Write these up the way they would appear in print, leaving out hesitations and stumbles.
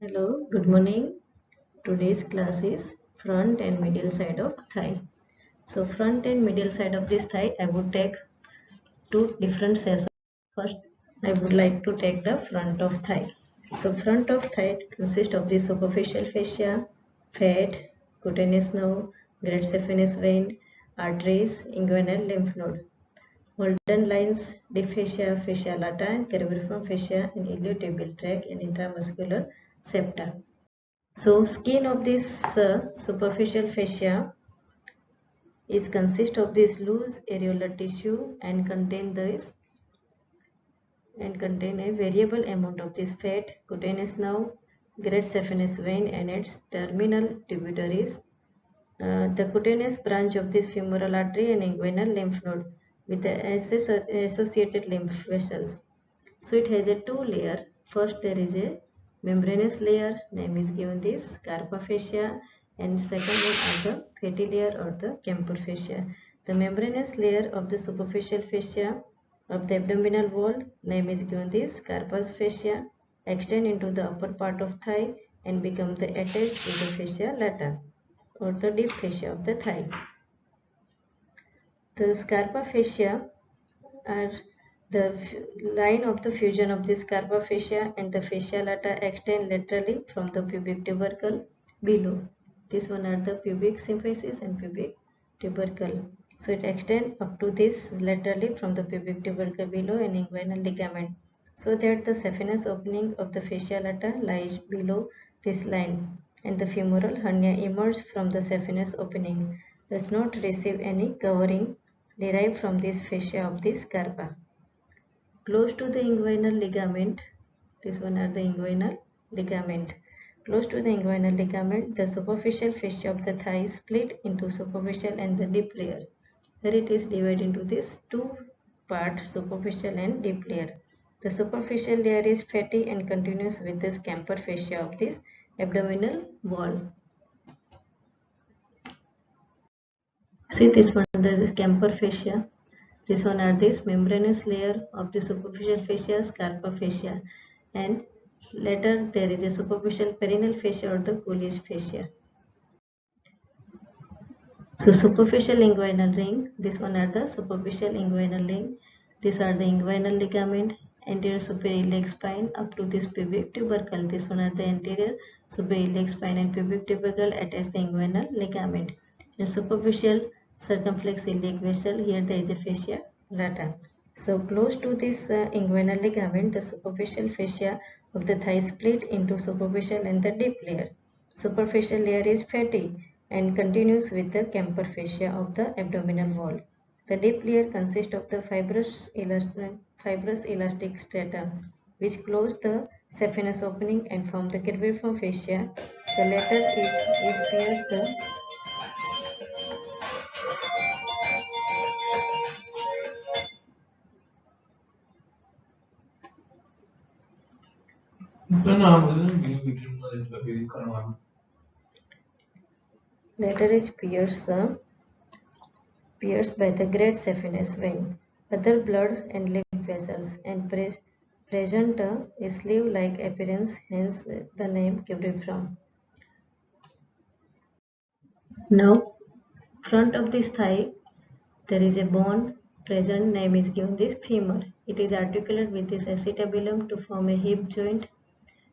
Hello, good morning. Today's class is front and middle side of thigh. So front and middle side of this thigh, I would take two different sessions. First, I would like to take the front of thigh. So front of thigh consists of the superficial fascia, fat, cutaneous nerve, great saphenous vein, arteries, inguinal lymph node. Golden lines, deep fascia, fascia lata, cerebriform fascia, and iliotibial tract and intramuscular septa. So skin of this superficial fascia is consist of this loose areolar tissue and contain a variable amount of this fat, cutaneous nerve, great saphenous vein and its terminal tributaries. The cutaneous branch of this femoral artery and inguinal lymph node with the associated lymph vessels. So it has a two layer. First there is a membranous layer, name is given this carpa fascia, and second one are the fatty layer or the Kemper fascia. The membranous layer of the superficial fascia of the abdominal wall, name is given this carpus fascia, extend into the upper part of thigh and become the attached with the fascia lata or the deep fascia of the thigh. The scarpa fascia are the line of the fusion of the scarpa fascia and the fascia lata extend laterally from the pubic tubercle below. This one are the pubic symphysis and pubic tubercle. So it extend up to this laterally from the pubic tubercle below and inguinal ligament, so that the saphenous opening of the fascia lata lies below this line and the femoral hernia emerges from the saphenous opening, does not receive any covering derived from this fascia of the scarpa. Close to the inguinal ligament, this one are the inguinal ligament. Close to the inguinal ligament, the superficial fascia of the thigh is split into superficial and the deep layer. Here it is divided into these two parts, superficial and deep layer. The superficial layer is fatty and continuous with the Kemper fascia of this abdominal wall. See this one, this is Kemper fascia. This one are this membranous layer of the superficial fascia, scarpa fascia, and later there is a superficial perineal fascia or the Cooley's fascia. So superficial inguinal ring, this one are the superficial inguinal ring. These are the inguinal ligament, anterior superior iliac spine up to this pubic tubercle. This one are the anterior superior iliac spine and pubic tubercle attach the inguinal ligament. And superficial circumflex iliac vessel, here there is a fascia lata. So close to this inguinal ligament, the superficial fascia of the thigh split into superficial and the deep layer. Superficial layer is fatty and continues with the Kemper fascia of the abdominal wall. The deep layer consists of the fibrous elastic strata which close the saphenous opening and form the cribriform fascia. The latter is pierced the latter is pierced by the great saphenous vein, other blood and lymph vessels, and present a sleeve-like appearance, hence the name cubriform. Now, front of this thigh, there is a bone present, name is given this femur. It is articulated with this acetabulum to form a hip joint,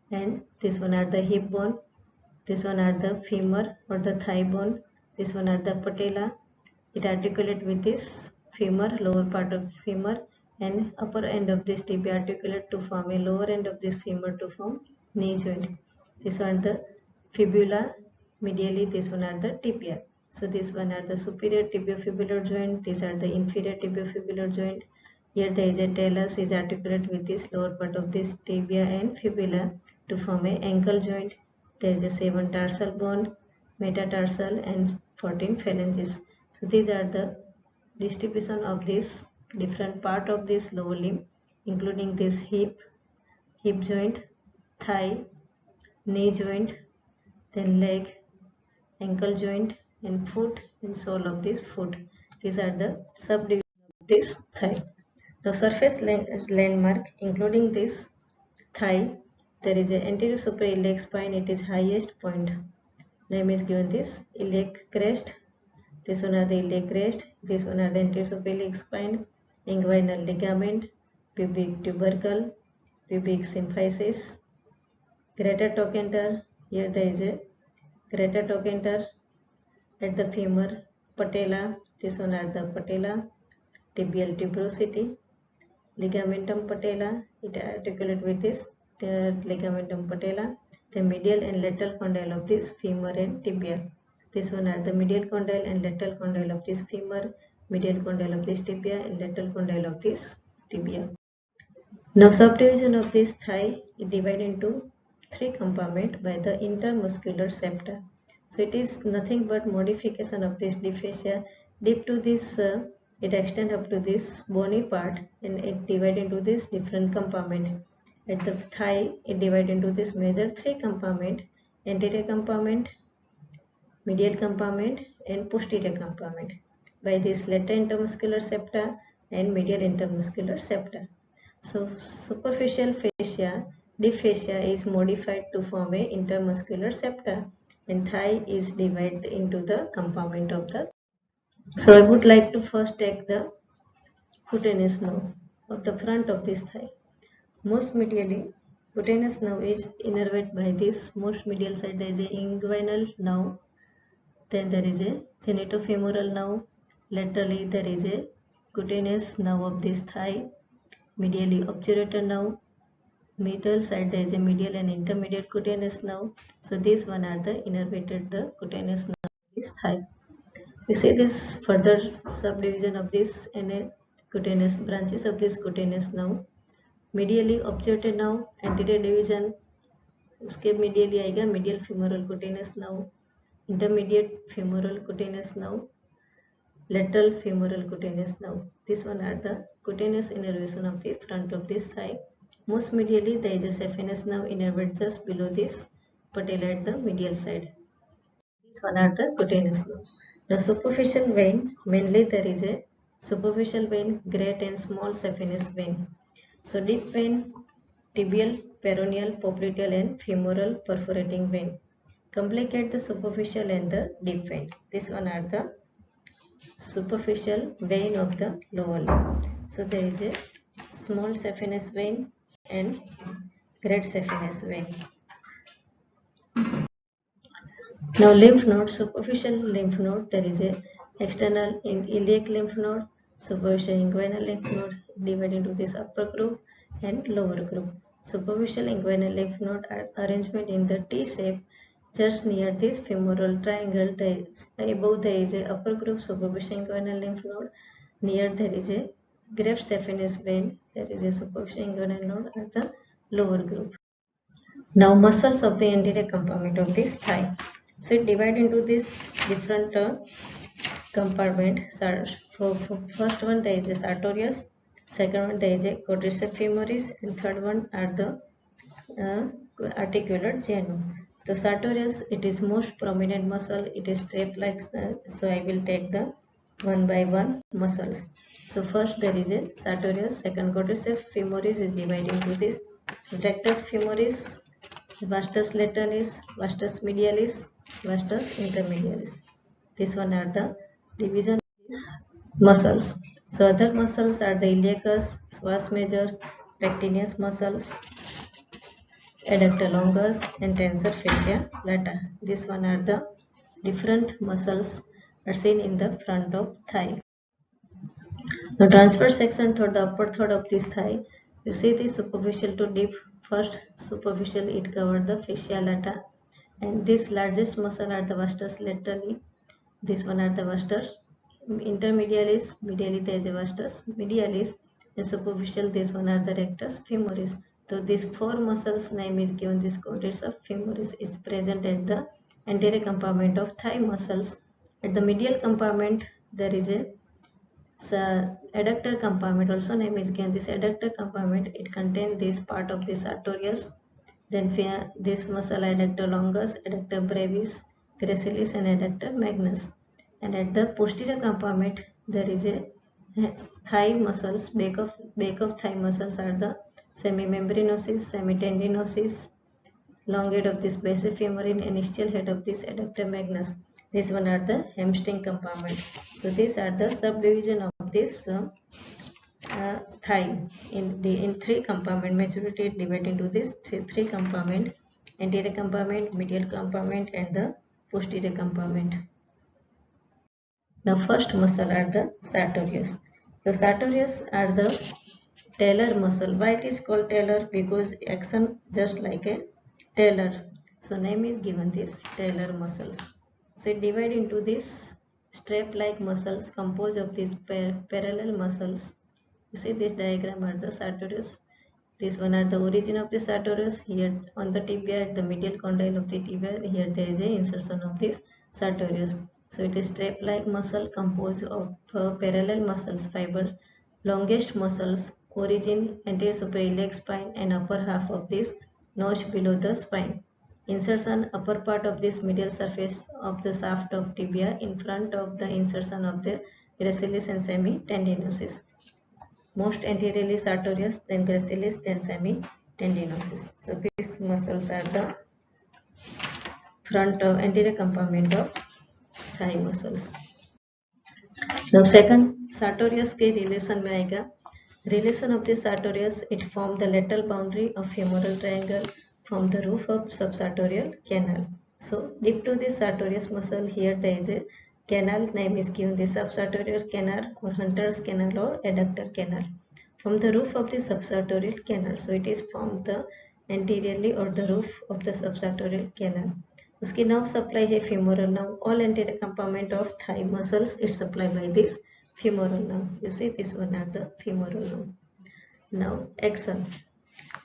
and this one are the hip bone, this one are the femur or the thigh bone, this one are the patella. It articulate with this femur, lower part of femur, and upper end of this tibia articulate to form a lower end of this femur to form knee joint. These are the fibula, medially this one are the tibia. So this one are the superior tibiofibular joint, these are the inferior tibiofibular joint. Here there is a talus is articulate with this lower part of this tibia and fibula to form a ankle joint. There is a 7 tarsal bone, metatarsal and 14 phalanges. So these are the distribution of this different part of this lower limb, including this hip joint, thigh, knee joint, then leg, ankle joint, and foot and sole of this foot. These are the subdivisions of this thigh. The surface landmark, including this thigh, there is a anterior suprailiac spine, it is highest point. Name is given this iliac crest. This one are the iliac crest. This one are the anterior suprailiac spine, inguinal ligament, pubic tubercle, pubic symphysis, greater trochanter. Here there is a greater trochanter at the femur, patella. This one are the patella, tibial tuberosity, ligamentum patella. It articulate with this ligamentum patella. The medial and lateral condyle of this femur and tibia. This one are the medial condyle and lateral condyle of this femur, medial condyle of this tibia, and lateral condyle of this tibia. Now subdivision of this thigh is divided into three compartments by the intermuscular septa. So it is nothing but modification of this deep fascia. Deep to this, it extends up to this bony part and it divided into this different compartment. At the thigh, it divided into this major three compartment: anterior compartment, medial compartment, and posterior compartment by this lateral intermuscular septa and medial intermuscular septa. So superficial fascia, deep fascia is modified to form a intermuscular septa, and thigh is divided into the compartment of the. So I would like to first take the cutaneous nerve of the front of this thigh. Most medially, cutaneous nerve is innervated by this most medial side. There is a inguinal nerve, then there is a genitofemoral nerve. Laterally there is a cutaneous nerve of this thigh. Medially obturator nerve. Middle side there is a medial and intermediate cutaneous nerve. So these one are the innervated the cutaneous nerve of this thigh. You see this further subdivision of this and a cutaneous branches of this cutaneous nerve. Medially obturator nerve, anterior division उसके medially आएगा medial femoral cutaneous nerve, intermediate femoral cutaneous nerve, lateral femoral cutaneous nerve. This one are the cutaneous innervation of the front of this thigh. Most medially there is a saphenous nerve innervated just below this patella at the medial side. These one are the cutaneous nerve. The superficial vein, mainly there is a superficial vein, great and small saphenous vein. So deep vein, tibial, peroneal, popliteal and femoral perforating vein. Complicate the superficial and the deep vein. This one are the superficial vein of the lower limb. So there is a small saphenous vein and great saphenous vein. Now lymph node, superficial lymph node, there is a external iliac lymph node, superficial inguinal lymph node, divided into this upper group and lower group. Superficial inguinal lymph node are arrangement in the T shape just near this femoral triangle. Above there is a upper group superficial inguinal lymph node. Near there is a great saphenous vein. There is a superficial inguinal node at the lower group. Now muscles of the anterior compartment of this thigh. So it divided into this different compartment. For first one there is a sartorius, second one there is a quadriceps femoris, and third one are the articular genu. The sartorius, it is most prominent muscle. It is strap like, so I will take the one by one muscles. So first there is a sartorius, second quadriceps femoris is divided into this rectus femoris, vastus lateralis, vastus medialis, vastus intermedialis. This one are the division of these muscles. So other muscles are the iliacus, psoas major, pectineus muscles, adductor longus and tensor fascia lata. This one are the different muscles are seen in the front of thigh. Now transverse section for the upper third of this thigh. You see the superficial to deep. First superficial it covered the fascia lata, and this largest muscle are the vastus lateralis. This one are the vastus intermedialis, medially there is a vastus medialis, and superficial this one are the rectus femoris. So these four muscles name is given. This quadriceps femoris is present at the anterior compartment of thigh muscles. At the medial compartment there is a adductor compartment, also name is given. This adductor compartment, it contains this part of this sartorius, then this muscle adductor longus, adductor brevis, gracilis and adductor magnus. And at the posterior compartment there is a thigh muscles, back of thigh muscles are the semimembranosus, semitendinosus, long head of this base femorin, and ischial head of this adductor magnus. These one are the hamstring compartment. So these are the subdivision of this thigh in three compartment. Majority divided into this three compartment: anterior compartment, medial compartment, and the posterior compartment. The first muscle are the sartorius. The sartorius are the talar muscle. Why it is called talar? Because action just like a tailor. So name is given this talar muscles. So it divide into this strap-like muscles composed of these parallel muscles. You see this diagram are the sartorius. This one are the origin of the sartorius. Here on the tibia, at the medial condyle of the tibia, here there is a insertion of this sartorius. So it is strap-like muscle composed of parallel muscles fiber, longest muscles, origin, anterior superior iliac spine, and upper half of this notch below the spine. Insertion upper part of this medial surface of the shaft of tibia in front of the insertion of the gracilis and semitendinosus. Most anteriorly sartorius, then gracilis, then semitendinosus. So these muscles are the front of anterior compartment of thigh muscles. Now second sartorius के relation में आएगा. Relation of the sartorius, it form the lateral boundary of femoral triangle from the roof of subsartorial canal. So deep to the sartorius muscle, here there is a canal, name is given the subsartorial canal or Hunter's canal or adductor canal. From the roof of the subsartorial canal, so it is from the anteriorly or the roof of the subsartorial canal. उसकी nerve supply है femoral nerve. All anterior compartment of thigh muscles it supply by this femoral nerve. You see this one are the femoral nerve. Now axon,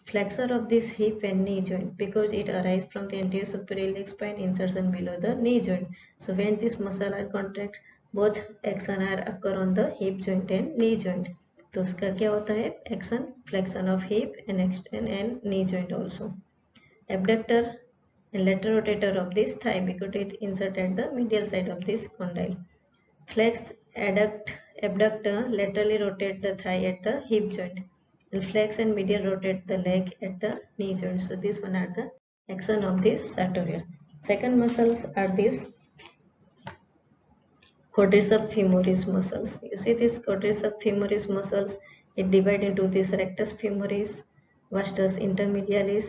flexor of this hip and knee joint, because it arises from the anterior superior iliac spine insertion below the knee joint. So when this muscle are contract, both axon are occur on the hip joint and knee joint. तो उसका क्या होता है action, flexion of hip and knee joint also. Abductor and lateral rotator of this thigh, because it insert at the medial side of this condyle. Flex abductor laterally rotate the thigh at the hip joint, and flex and medial rotate the leg at the knee joint. So these one are the action of this sartorius. Second muscles are these quadriceps femoris muscles. You see this quadriceps femoris muscles, it divide into this rectus femoris, vastus intermedialis,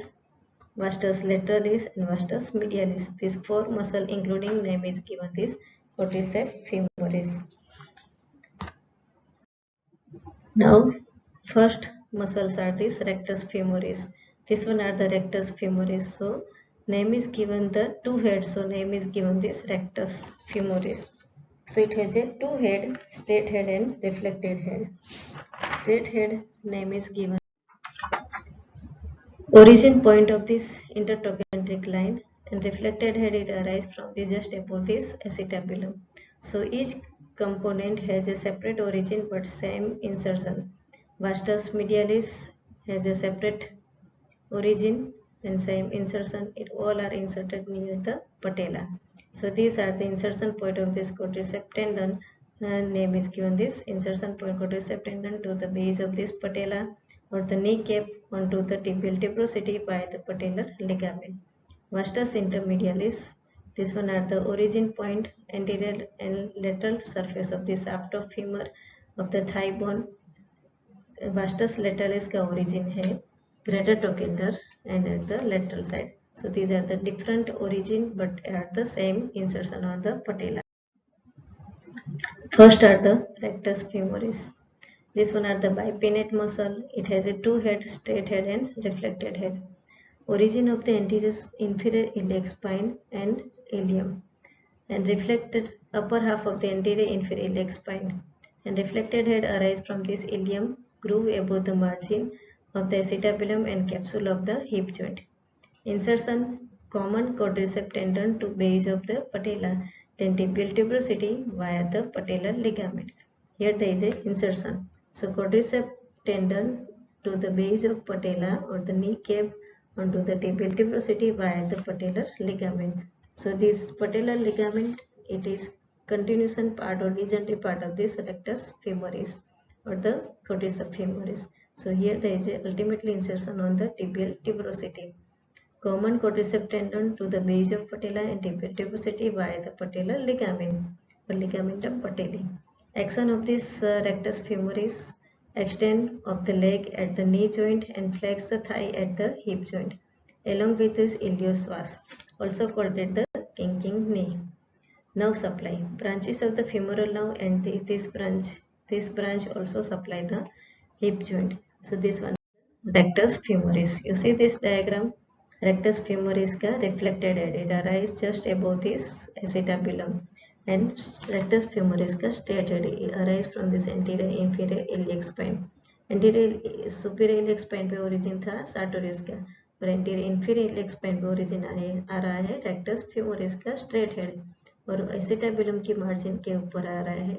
vastus lateralis, and vastus medialis. These four muscle including name is given this quadriceps femoris. Now first muscles are this rectus femoris. This one are the rectus femoris. So name is given the two heads. So name is given this rectus femoris. So it has a two head, straight head and reflected head. Straight head name is given. Origin point of this intertrochanteric line, and reflected head it arises from just above this acetabulum. So each component has a separate origin but same insertion. Vastus medialis has a separate origin and same insertion. It all are inserted near the patella. So these are the insertion point of this quadriceps tendon. Name is given this insertion point quadriceps tendon to the base of this patella or the kneecap onto the tibial tuberosity by the patellar ligament. Vastus intermedialis, this one are the origin point, anterior and lateral surface of the shaft of femur of the thigh bone. Vastus lateralis का origin है greater trochanter and at the lateral side. So these are the different origin but at the same insertion on the patella. First are the rectus femoris. This one are the bipinnate muscle. It has a two head, straight head and reflected head. Origin of the anterior inferior iliac spine and ilium, and reflected upper half of the anterior inferior iliac spine, and reflected head arise from this ilium groove above the margin of the acetabulum and capsule of the hip joint. Insertion common quadriceps tendon to base of the patella, then tibial tuberosity via the patellar ligament. Here there is a insertion. So quadriceps tendon to the base of patella or the kneecap onto the tibial tuberosity via the patellar ligament. So this patellar ligament, it is continuation part or legendary part of this rectus femoris or the quadriceps femoris. So here there is a ultimately insertion on the tibial tuberosity. Common quadriceps tendon to the base of patella and tibial tuberosity via the patellar ligament or ligamentum patelli. Action of this rectus femoris, extend of the leg at the knee joint and flex the thigh at the hip joint, along with this iliopsoas, also called it the kinking knee. Nerve supply. Branches of the femoral nerve and this branch also supply the hip joint. So this one rectus femoris. You see this diagram, rectus femoris ka reflected head. It arises just above this acetabulum, and rectus femoris ka straight head arises from this anterior inferior iliac spine. Anterior superior iliac spine पे origin था sartorius का, और anterior inferior iliac spine पे origin आ रहा है rectus femoris का straight head, और acetabulum की मार्जिन के ऊपर आ रहा है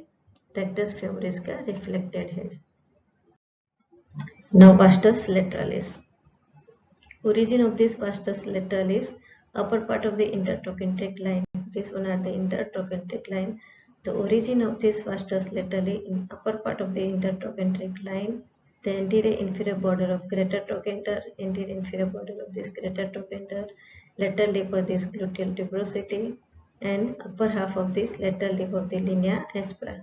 रेक्टस फेमोरिस का reflected head. Now vastus lateralis. Origin of this vastus lateralis, upper part of the intertrochanteric line. This one are the intertrochanteric line. The origin of this vastus lateralis in upper part of the intertrochanteric line, the anterior inferior border of greater trochanter, anterior inferior border of this greater trochanter, lateral lip of this gluteal tuberosity, and upper half of this lateral lip of the linea aspera.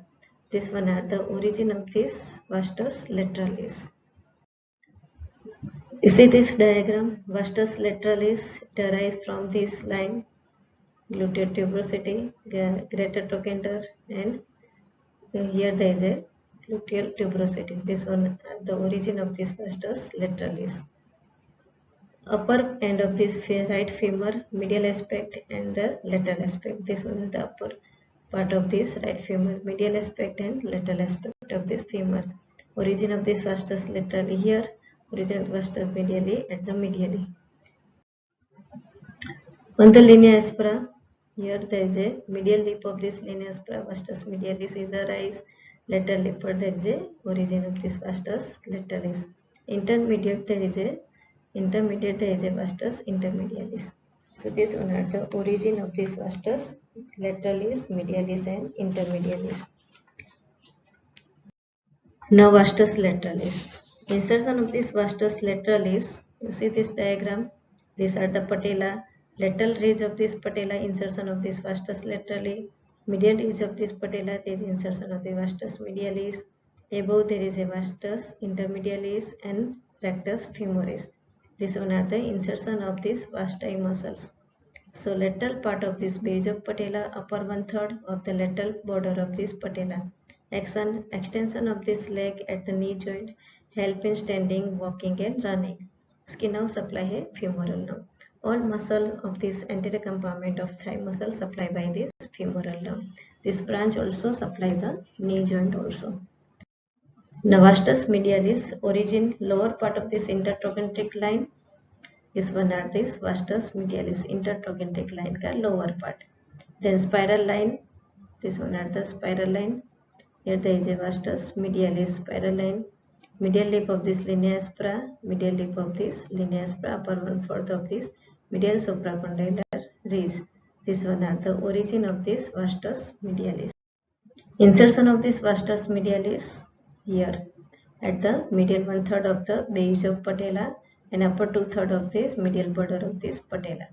This one are the origin of this vastus lateralis. You see this diagram, vastus lateralis derives from this line, gluteal tuberosity, greater trochanter, and here there is a gluteal tuberosity. This one the origin of this vastus lateralis. Upper end of this right femur, medial aspect, and the lateral aspect. This one is the upper part of this right femur, medial aspect and lateral aspect of this femur. Origin of this vastus lateralis here, origin of vastus medially at the medially. On the linea aspera, here there is a medial lip of this linea aspera, vastus medialis is a rise, lateral lip there is a origin of this vastus lateralis. Intermediate there is a vastus intermedialis. So this one are the origin of this vastus lateralis, medialis and intermedialis. Now vastus lateralis. Insertion of this vastus lateralis, you see this diagram, these are the patella, lateral ridge of this patella, insertion of this vastus lateralis, medial ridge of this patella, there is insertion of the vastus medialis, above there is a vastus intermedialis and rectus femoris. This one are the insertion of these vasti muscles. So lateral part of this base of patella, upper 1/3 of the lateral border of this patella. Extension of this leg at the knee joint help in standing, walking and running. उसकी nerve supply है femoral nerve. All muscles of this anterior compartment of thigh muscle supply by this femoral nerve. This branch also supply the knee joint also. Now vastus medialis, origin lower part of this intertrochanteric line. This one are this vastus medialis, intertrochanteric line का lower part. Then spiral line, this one are the spiral line. Here there is a vastus medialis spiral line. Medial lip of this linea aspera, medial lip of this linea aspera, upper 1/4 of this medial supracondylar ridge. This one are the origin of this vastus medialis. Insertion of this vastus medialis here at the medial 1/3 of the base of patella and upper 2/3 of this medial border of this patella.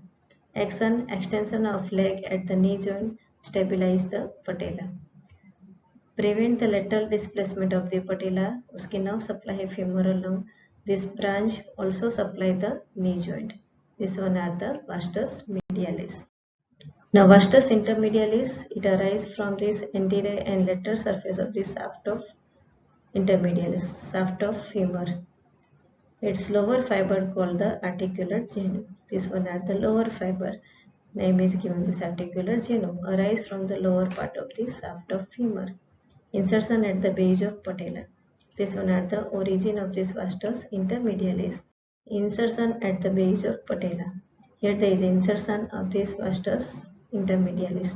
Extension of leg at the knee joint stabilize the patella. Prevent the lateral displacement of the patella. उसकी nerve supply है femoral nerve. This branch also supply the knee joint. This one are the vastus medialis. Now vastus intermedialis, it arises from this anterior and lateral surface of the shaft of intermedialis, shaft of femur. Its lower fiber called the articular genu. This one are the lower fiber. Name is given this articular genu. Arise from the lower part of the shaft of femur. Insertion at the base of patella. This one are the origin of this vastus intermedialis. Insertion at the base of patella. Here there is insertion of this vastus intermedialis.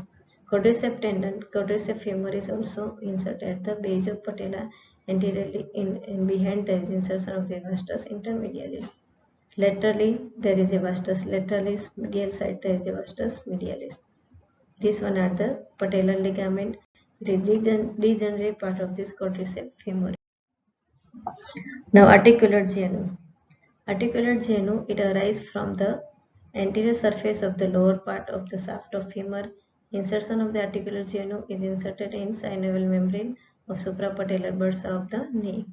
Quadriceps tendon, quadriceps femoris also inserted at the base of patella. Anteriorly in behind there is insertion of the vastus intermedialis. Laterally there is a vastus lateralis. Medial side there is a vastus medialis. This one are the patellar ligament. It is degenerate part of this quadriceps femoris. Now articular genu. Articular genu, it arises from the anterior surface of the lower part of the shaft of femur. Insertion of the articular genu is inserted in synovial membrane of suprapatellar bursa of the knee.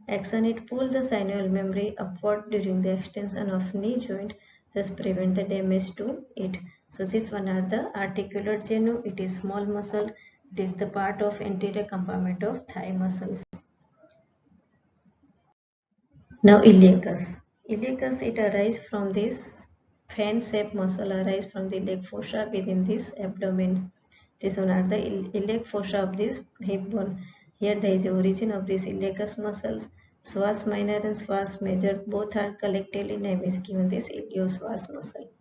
Action, it pulls the synovial membrane upward during the extension of knee joint, thus prevent the damage to it. So this one are the articular genu. It is small muscle. It is the part of anterior compartment of thigh muscles. Now iliacus. Iliacus, it arises from this fan shaped muscle arise from the iliac fossa within this abdomen. This one are the iliac fossa of this hip bone. Here there is the origin of these iliacus muscles. Psoas minor and psoas major both are collectively name is given this iliopsoas muscle.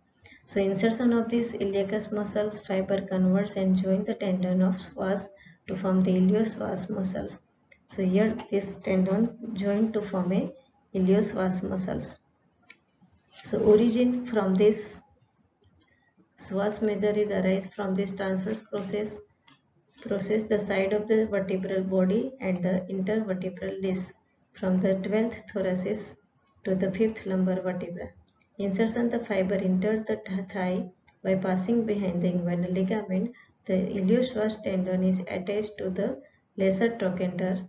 So insertion of this iliacus muscles fiber converts and join the tendon of psoas to form the iliopsoas muscles. So here this tendon joined to form a iliopsoas muscles. So origin from this psoas major is arise from this transverse process the side of the vertebral body and the intervertebral disc from the 12th thoracic to the 5th lumbar vertebra. Insertion the fiber enter the thigh by passing behind the inguinal ligament. The iliopsoas tendon is attached to the lesser trochanter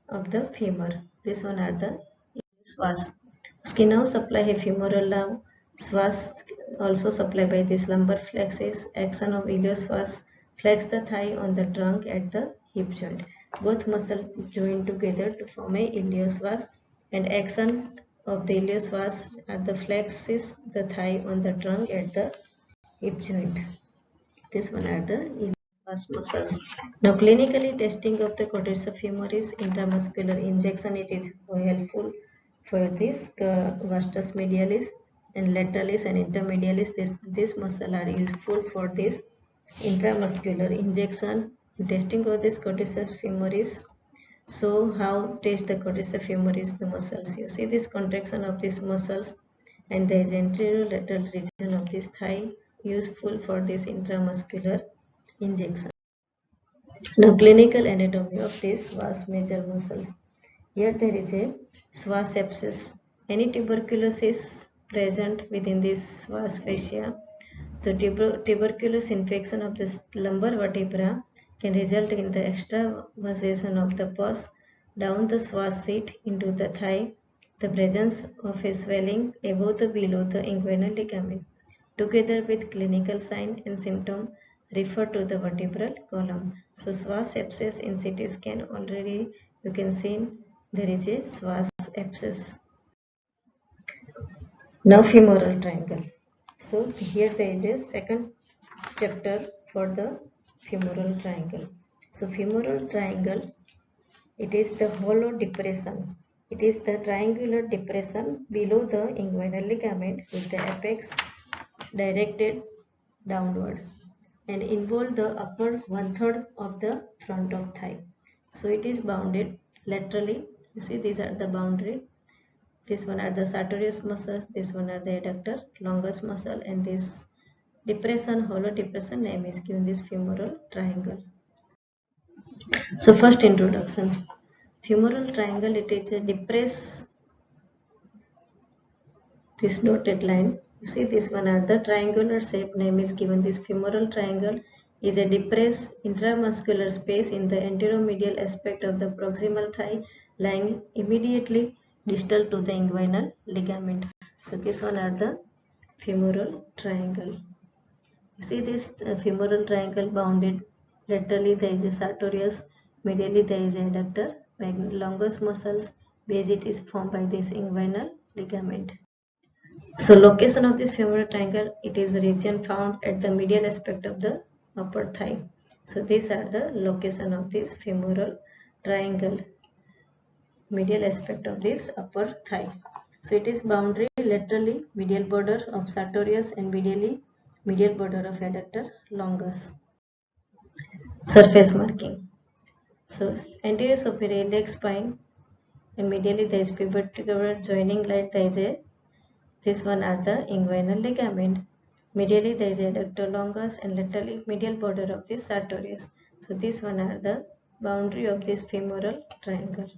of the femur. This one are the iliopsoas. Skin now supply a femoral nerve. Psoas also supplied by this lumbar flexus. Action of iliopsoas flex the thigh on the trunk at the hip joint. Both muscles join together to form a iliopsoas, and action of the iliopsoas at the flexes the thigh on the trunk at the hip joint. This one are the iliopsoas muscles. Now clinically testing of the quadriceps femoris intramuscular injection, it is helpful for this vastus medialis and lateralis and intermedialis. This muscle are useful for this intramuscular injection. Testing of this quadriceps femoris. So how test the quadriceps femoris, the muscles? You see this contraction of these muscles and there is anterolateral region of this thigh useful for this intramuscular injection. Now clinical anatomy of this vas major muscles. Here there is a vas sepsis. Any tuberculosis present within this vas fascia. The tuberculous infection of the lumbar vertebra can result in the extravasation of the pus down the psoas sheath into the thigh, the presence of a swelling above the below the inguinal ligament, together with clinical sign and symptom refer to the vertebral column. So psoas abscess in CT scan already you can see there is a psoas abscess. Now femoral triangle. So here there is a second chapter for the femoral triangle. So femoral triangle, it is the hollow depression. It is the triangular depression below the inguinal ligament with the apex directed downward and involve the upper one-third of the front of thigh. So it is bounded laterally. You see these are the boundary. This one are the sartorius muscles, this one are the adductor longus muscle, and this depression, hollow depression name is given this femoral triangle. So first introduction. Femoral triangle, it is a depressed, this dotted line. You see this one are the triangular shape name is given this femoral triangle is a depressed intramuscular space in the anteromedial aspect of the proximal thigh lying immediately distal to the inguinal ligament. So this one are the femoral triangle. You see this femoral triangle bounded laterally there is a sartorius, medially there is a adductor, longus muscles, base it is formed by this inguinal ligament. So location of this femoral triangle, it is the region found at the medial aspect of the upper thigh. So these are the location of this femoral triangle, medial aspect of this upper thigh. So it is boundary laterally medial border of sartorius and medially medial border of adductor longus. Surface marking. So anterior superior iliac spine and medially there is pubic joining like there is a this one are the inguinal ligament. Medially there is a adductor longus and laterally medial border of this sartorius. So this one are the boundary of this femoral triangle.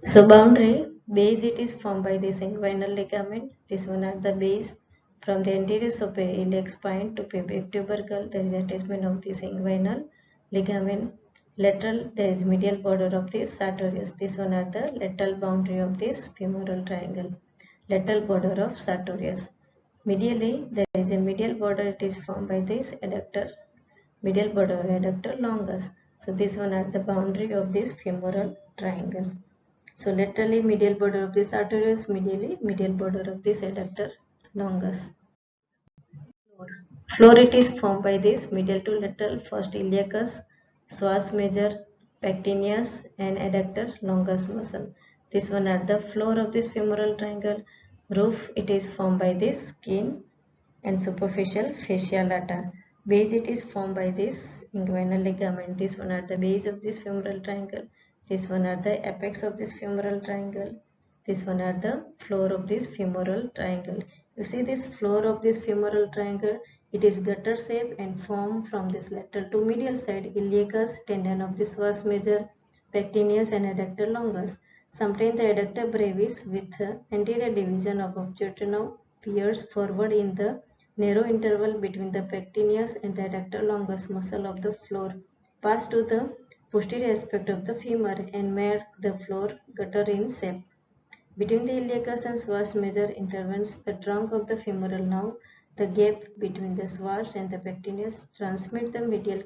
So boundary, base it is formed by this inguinal ligament. This one at the base. From the anterior superior iliac spine to pubic tubercle, there is attachment of this inguinal ligament. Lateral, there is medial border of this sartorius. This one at the lateral boundary of this femoral triangle. Lateral border of sartorius. Medially, there is a medial border. It is formed by this adductor, medial border adductor longus. So this one at the boundary of this femoral triangle. So laterally medial border of this sartorius, medially medial border of this adductor longus. Floor it is formed by this medial to lateral first iliacus, psoas major, pectineus and adductor longus muscle. This one at the floor of this femoral triangle. Roof it is formed by this skin and superficial fascia lata. Base it is formed by this inguinal ligament. This one at the base of this femoral triangle. This one at the apex of this femoral triangle. This one at the floor of this femoral triangle. You see this floor of this femoral triangle, it is gutter shape and formed from this lateral to medial side iliacus, tendon of this vas major, pectineus and adductor longus. Sometimes the adductor brevis with anterior division of obturator pierce forward in the narrow interval between the pectineus and the adductor longus muscle of the floor, pass to the posterior aspect of the femur and make the floor gutter in shape. Between the iliacus and psoas major intervenes the trunk of the femoral nerve. The gap between the psoas and the pectineus transmit the medial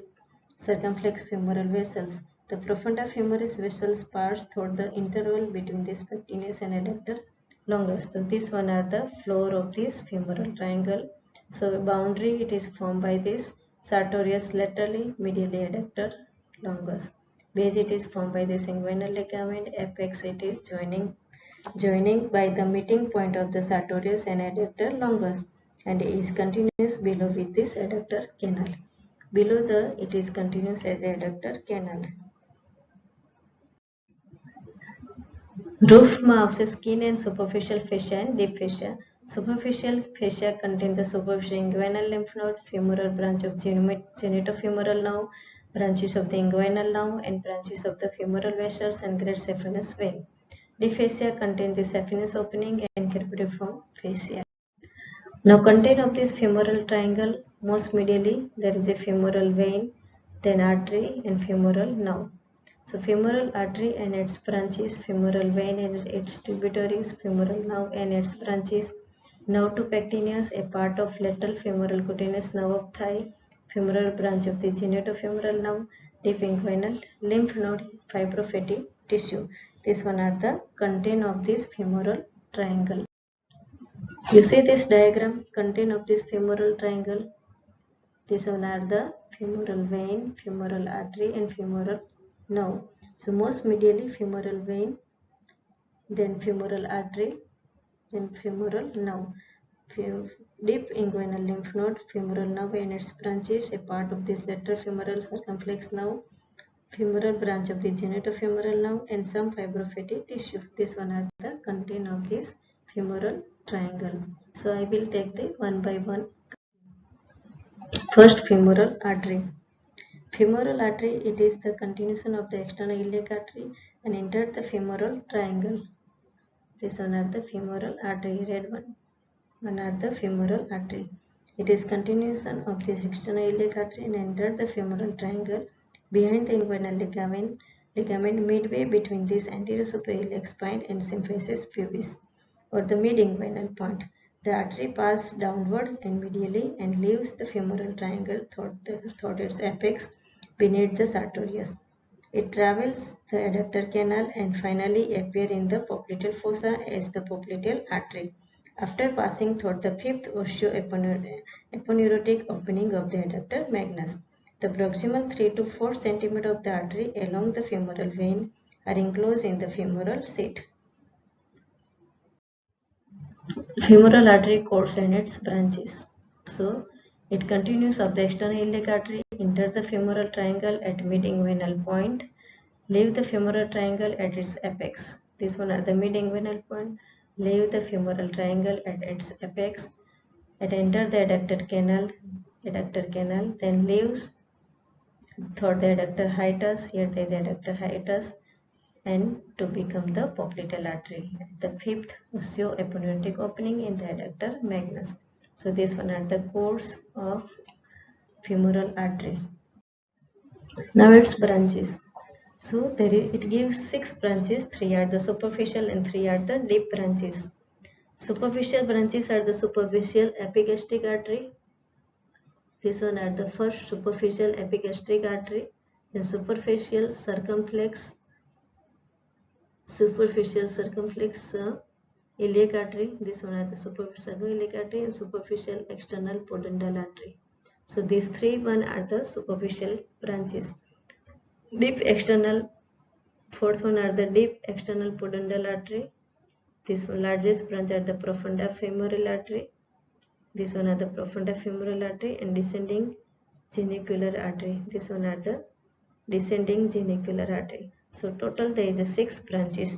circumflex femoral vessels. The profunda femoris vessels pass through the interval between this pectineus and adductor longus. So this one are the floor of this femoral triangle. So boundary it is formed by this sartorius laterally, medially adductor longus. Base it is formed by this inguinal ligament. Apex it is joining by the meeting point of the sartorius and adductor longus and is continuous below with this adductor canal. Below it is continuous as adductor canal. Roof marks skin and superficial fascia and deep fascia. Superficial fascia contain the superficial inguinal lymph node, femoral branch of genitofemoral nerve, branches of the inguinal nerve, and branches of the femoral vessels and great saphenous vein. Deep fascia contain the saphenous opening and cribriform fascia. Now content of this femoral triangle, most medially there is a femoral vein, then artery and femoral nerve. So femoral artery and its branches, femoral vein and its tributaries, femoral nerve and its branches, nerve to pectineus, a part of lateral femoral cutaneous nerve of thigh, femoral branch of the genitofemoral nerve, deep inguinal lymph node, fibrofatty tissue. This one are the content of this femoral triangle. You see this diagram content of this femoral triangle. These one are the femoral vein, femoral artery and femoral nerve. So most medially femoral vein, then femoral artery, then femoral nerve. Deep inguinal lymph node, femoral nerve and its branches, a part of this lateral femoral circumflex nerve, femoral branch of the genitofemoral nerve and some fibrofatty tissue. This one are the content of this femoral triangle. So I will take the one by one. First, femoral artery. Femoral artery, it is the continuation of the external iliac artery and entered the femoral triangle. This one are the femoral artery, red one are the femoral artery. It is continuation of this external iliac artery and entered the femoral triangle behind the inguinal ligament midway between this anterior superior iliac spine and symphysis pubis, or the mid-inguinal point. The artery passes downward and medially and leaves the femoral triangle toward its apex beneath the sartorius. It travels the adductor canal and finally appears in the popliteal fossa as the popliteal artery, after passing through the fifth osteoaponeurotic opening of the adductor magnus. The proximal 3 to 4 cm of the artery along the femoral vein are enclosed in the femoral sheath. Femoral artery course and its branches. So, it continues of the external iliac artery, enter the femoral triangle at mid-inguinal point, leave the femoral triangle at its apex. This one are the mid-inguinal point, leave the femoral triangle at its apex, and enter the adductor canal, then leaves through the adductor hiatus, here there is adductor hiatus, and to become the popliteal artery. The fifth osteoaponeuritic opening in the adductor magnus. So these one are the course of femoral artery. Now its branches. So it gives 6 branches, 3 are the superficial and 3 are the deep branches. Superficial branches are the superficial epigastric artery. This one are the first superficial epigastric artery, then superficial circumflex iliac artery. This one are the superficial iliac artery and superficial external pudendal artery. So these three one are the superficial branches. Deep external, fourth one are the deep external pudendal artery. This one largest branch are the profunda femoral artery. This one are the profunda femoral artery and descending genicular artery. This one are the descending genicular artery. So total there is a 6 branches.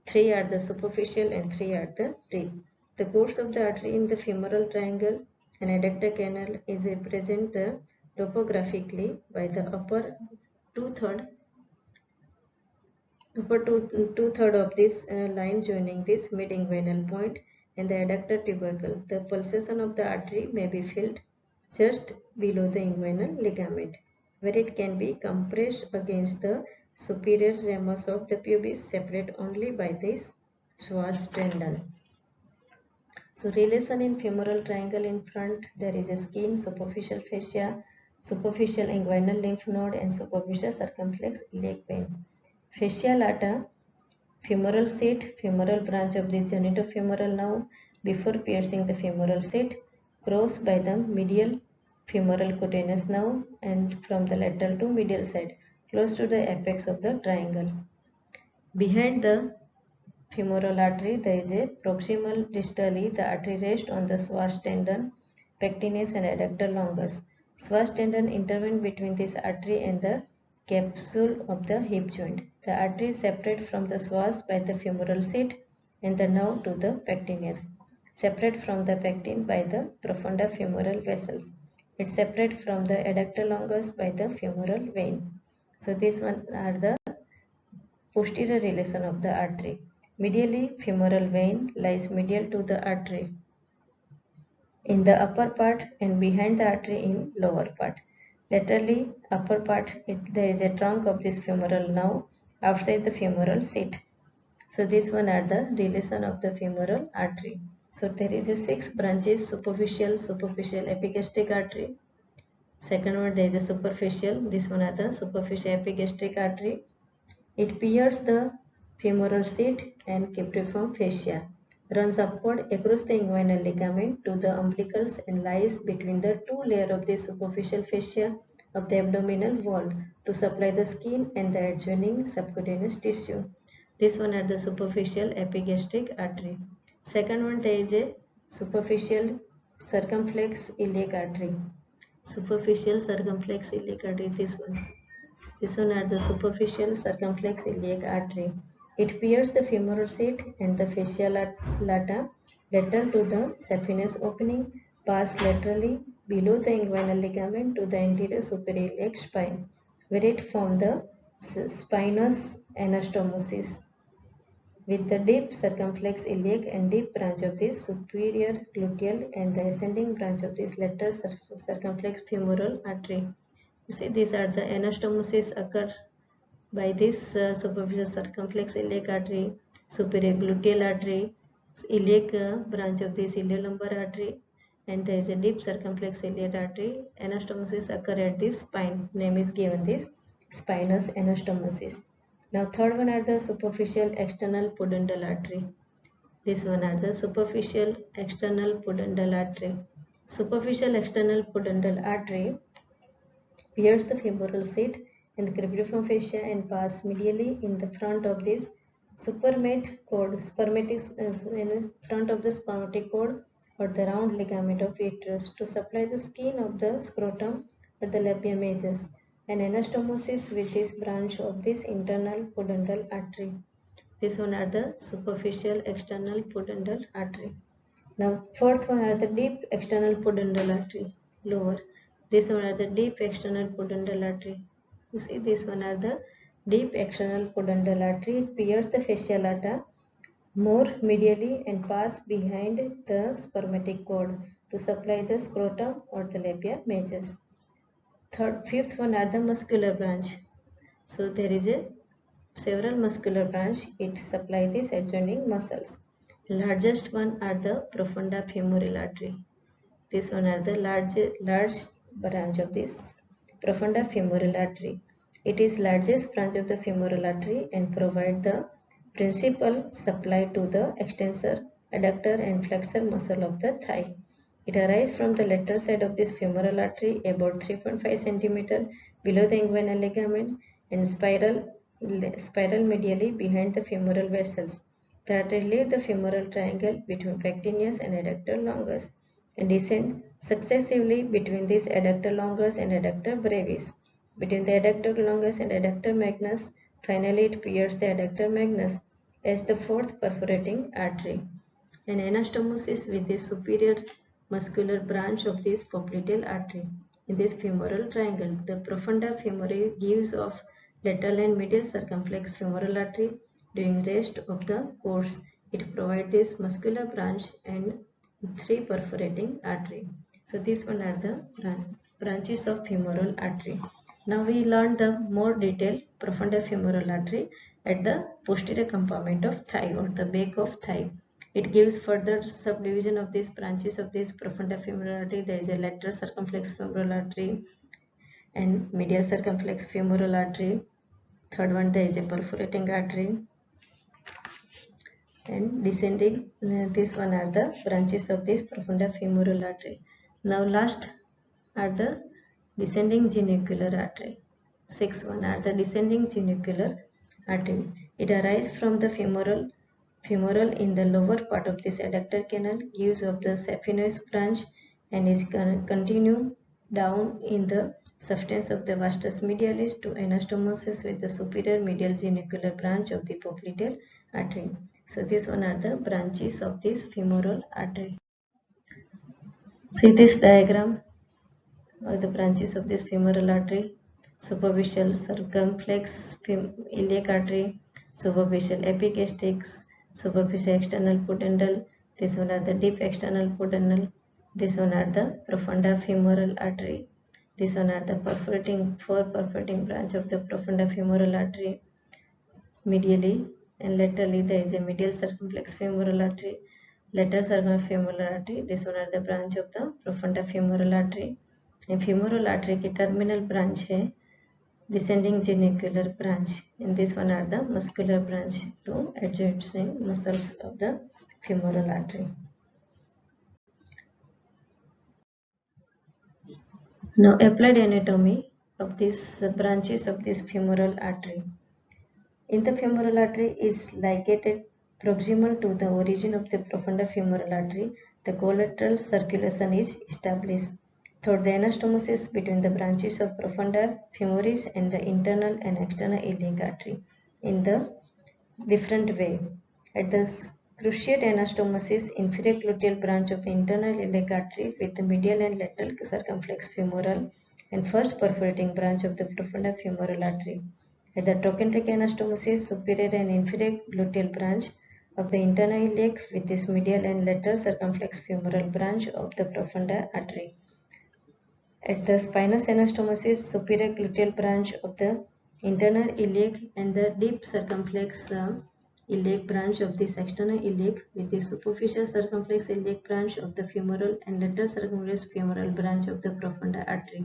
3 are the superficial and 3 are the deep. The course of the artery in the femoral triangle and adductor canal is represented topographically by the upper two-third of this line joining this mid-inguinal point and the adductor tubercle. The pulsation of the artery may be felt just below the inguinal ligament, where it can be compressed against the superior ramus of the pubis, separate only by this Schwarz tendon. So relation in femoral triangle: in front there is a skin, superficial fascia, superficial inguinal lymph node and superficial circumflex iliac vein. Fascia lata, femoral seat, femoral branch of the genitofemoral nerve before piercing the femoral seat, crossed by the medial femoral cutaneous nerve and from the lateral to medial side, close to the apex of the triangle. Behind the femoral artery, there is a proximal distally. The artery rests on the Schwarz tendon, pectineus and adductor longus. Schwarz tendon intervenes between this artery and the capsule of the hip joint. The artery is separated from the Schwarz by the femoral seat and the nerve to the pectineus. Separate from the pectin by the profunda femoral vessels. It is separated from the adductor longus by the femoral vein. So these one are the posterior relation of the artery. Medially, femoral vein lies medial to the artery in the upper part and behind the artery in lower part. Laterally, upper part, there is a trunk of this femoral nerve outside the femoral seat. So these one are the relation of the femoral artery. So there is a 6 branches: superficial epigastric artery. Second one, there is a superficial. This one are the superficial epigastric artery. It pierces the femoral seat and cibriform fascia, runs upward across the inguinal ligament to the umbilicals and lies between the two layers of the superficial fascia of the abdominal wall to supply the skin and the adjoining subcutaneous tissue. This one are the superficial epigastric artery. Second one, there is a superficial circumflex iliac artery. Superficial circumflex iliac artery, this one. This one are the superficial circumflex iliac artery. It pierces the femoral seat and the fascia lata lateral to the saphenous opening, pass laterally below the inguinal ligament to the anterior superior iliac spine, where it forms the spinous anastomosis with the deep circumflex iliac and deep branch of the superior gluteal and the ascending branch of this lateral circumflex femoral artery. You see, these are the anastomosis occur by this superficial circumflex iliac artery, superior gluteal artery, iliac branch of this iliolumbar artery, and there is a deep circumflex iliac artery. Anastomosis occur at this spine. Name is given this spinous anastomosis. Now third one are the superficial external pudendal artery. This one are the superficial external pudendal artery. Superficial external pudendal artery pierce the femoral seat and the cribriform fascia and pass medially in the front of this spermatic cord, in front of the spermatic cord or the round ligament of uterus to supply the skin of the scrotum or the labia major and anastomosis with this branch of this internal pudendal artery. This one are the superficial external pudendal artery. Now fourth one are the deep external pudendal artery, lower. This one are the deep external pudendal artery. You see, this one are the Deep external pudendal artery, it pierces the fasciolata more medially and pass behind the spermatic cord to supply the scrotum or the labia majors. Fifth one are the muscular branch. So there is a several muscular branch. It supply these adjoining muscles. Largest one are the profunda femoral artery. This one are the large branch of this profunda femoral artery. It is largest branch of the femoral artery and provide the principal supply to the extensor, adductor and flexor muscle of the thigh. It arises from the lateral side of this femoral artery about 3.5 cm below the inguinal ligament and spiral medially behind the femoral vessels that relieve the femoral triangle between pectineus and adductor longus and descend successively between this adductor longus and adductor brevis. Between the adductor longus and adductor magnus, finally it pierces the adductor magnus as the fourth perforating artery. An anastomosis with the superior muscular branch of this popliteal artery. In this femoral triangle, the profunda femoris gives off lateral and medial circumflex femoral artery. During rest of the course, it provides this muscular branch and three perforating artery. So these one are the branches of femoral artery. Now we learn the more detailed profunda femoral artery at the posterior compartment of thigh or the back of thigh. It gives further subdivision of these branches of this profunda femoral artery. There is a lateral circumflex femoral artery and medial circumflex femoral artery. Third one, there is a perforating artery and descending. This one are the branches of this profunda femoral artery. Now last are the descending genicular artery. Sixth one are the descending genicular artery. It arises from the femoral in the lower part of this adductor canal, gives of the saphenous branch and is continue down in the substance of the vastus medialis to anastomosis with the superior medial genicular branch of the popliteal artery. So these one are the branches of this femoral artery. See this diagram or the branches of this femoral artery. Superficial circumflex iliac artery, superficial epigastric, superficial external pudendal. This one are the deep external pudendal. This one are the profunda femoral artery. This one are the four perforating branch of the profunda femoral artery. Medially and laterally there is a medial circumflex femoral artery, lateral circumflex femoral artery. This one are the branch of the profunda femoral artery. And femoral artery की terminal branch है descending genicular branch. And this one are the muscular branch to adjacent muscles of the femoral artery. Now applied anatomy of these branches of this femoral artery. In the femoral artery is ligated proximal to the origin of the profunda femoral artery. The collateral circulation is established through the anastomosis between the branches of profunda femoris and the internal and external iliac artery in the different way. At the cruciate anastomosis, inferior gluteal branch of the internal iliac artery with the medial and lateral circumflex femoral and first perforating branch of the profunda femoral artery. At the trochanteric anastomosis, superior and inferior gluteal branch of the internal iliac with this medial and lateral circumflex femoral branch of the profunda artery. At the spinous anastomosis, superior gluteal branch of the internal iliac and the deep circumflex iliac branch of this external iliac with the superficial circumflex iliac branch of the femoral and lateral circumflex femoral branch of the profunda artery.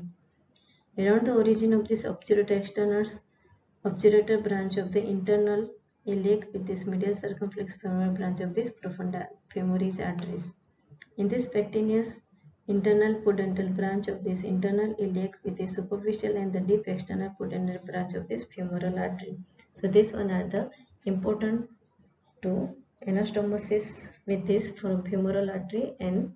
Around the origin of this obturator branch of the internal iliac with this medial circumflex femoral branch of this profunda femoris arteries. In this pectineus internal pudendal branch of this internal iliac with the superficial and the deep external pudendal branch of this femoral artery. So these one are the important to anastomosis with this femoral artery and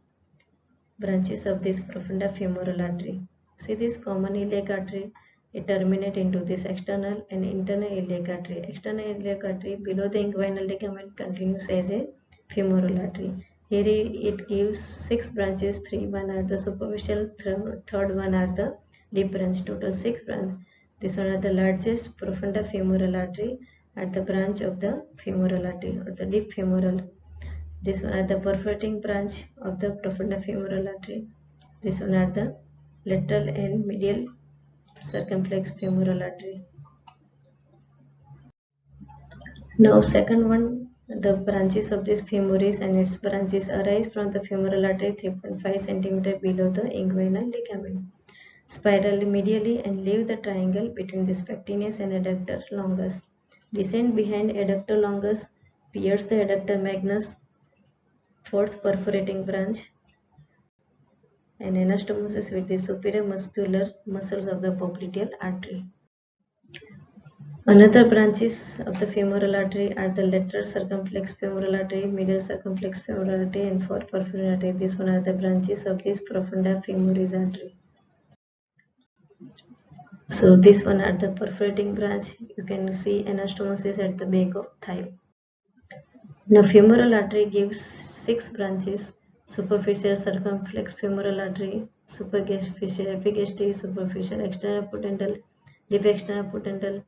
branches of this profunda femoral artery. See this common iliac artery, it terminates into this external and internal iliac artery. External iliac artery below the inguinal ligament continues as a femoral artery. Here it gives 6 branches, 3 one are the superficial, third one are the deep branch, total 6 branches. This one are the largest profunda femoral artery at the branch of the femoral artery or the deep femoral. This one are the perforating branch of the profunda femoral artery. This one are the lateral and medial circumflex femoral artery. Now second one, the branches of this femoris and its branches arise from the femoral artery 3.5 cm below the inguinal ligament, spirally medially and leave the triangle between the spectaneus and adductor longus. Descend behind adductor longus, pierce the adductor magnus, fourth perforating branch, and anastomosis with the superior muscular muscles of the popliteal artery. Another branches of the femoral artery are the lateral circumflex femoral artery, medial circumflex femoral artery, and fourth perforating artery. These one are the branches of this profunda femoris artery. So this one are the perforating branch. You can see anastomosis at the back of thigh. Now femoral artery gives 6 branches: superficial circumflex femoral artery, superficial epigastric, superficial external pudendal, deep external pudendal.